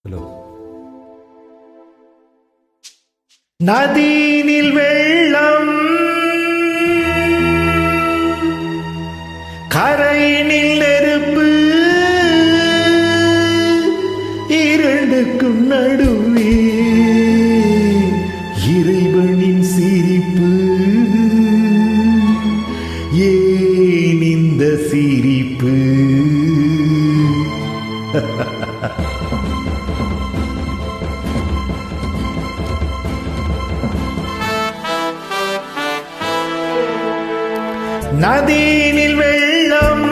Hello. நதியினில் வெள்ளம், கரையினில் நெருப்பு, இரண்டுக்கும் நடுவே இறைவனின் சிரிப்பு. ஏன் இந்த சிரிப்பு? நதியினில் வெள்ளம்,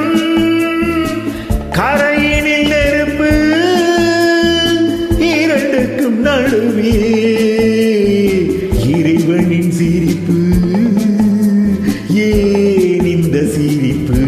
கரையினில் நெருப்பு, இரண்டுக்கும் நடுவே இறைவனின் சிரிப்பு. ஏன் இந்த சிரிப்பு?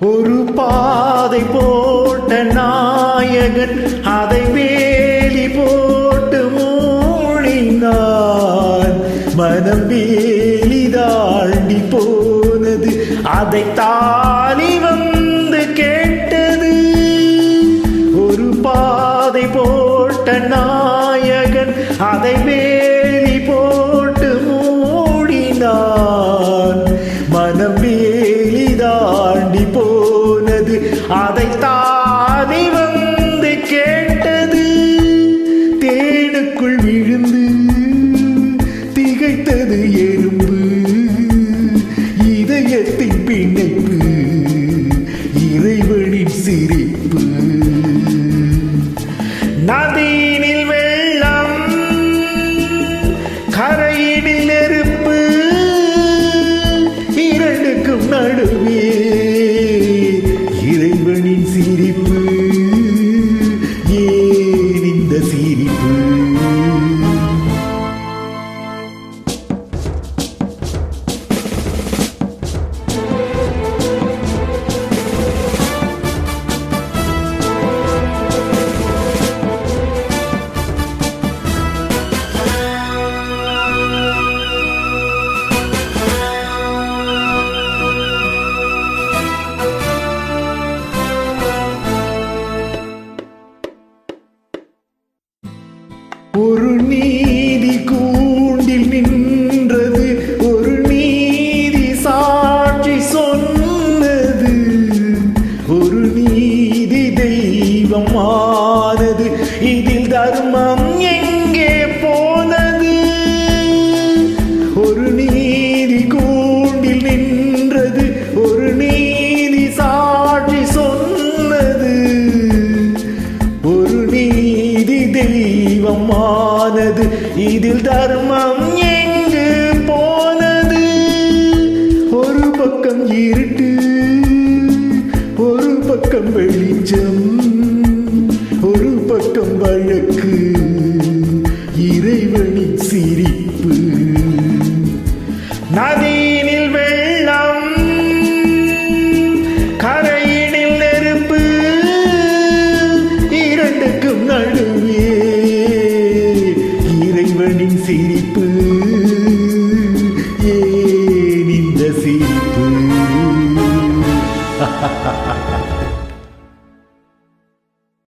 ஒரு பாதை போட்ட நாயகன் அதை வேலி போட்டு மூடினான். மனம் வேலி தாண்டி போனது, அதை தாலி வந்து கேட்டது. ஒரு பாதை போட்ட நாயகன் அதை வேலி போட்டு மூடினான். மனம் வேலி தாண்டி போனது, அதை தாவி வந்து கேட்டது. தேனுக்குள் விழுந்து திகைத்தது எறும்பு. இதயத்தின் பிணைப்பு, இறைவனின் சிரிப்பு. நதியினில் வெள்ளம், கரையினில் நெருப்பு, இரண்டுக்கும் நடுவே இறைவனின் சிரிப்பு. ஏன் இந்த சிரிப்பு? ஒரு நீதி கூண்டில் நின்றது, ஒரு நீதி சாட்சி சொன்னது. ஒரு நீதி தெய்வம் ஆனது, இதில் தர்மம் எங்கே போனது? ஒரு நீதி கூண்டில் நின்றது, ஒரு நீதி சாட்சி சொன்னது. ஒரு நீதி தெய்வமானது, இதில் தர்மம் எங்கு போனது? ஒரு பக்கம் இருட்டு, ஒரு பக்கம் வெளிச்சம், ஒரு பக்கம் வழக்கு, இறைவனின் சிரிப்பு. நதியினில் வெள்ளம், கரையினில் நெருப்பு, இரண்டுக்கும் நடுவே இறைவனின் சிரிப்பு. ஏன் இந்த சிரிப்பு?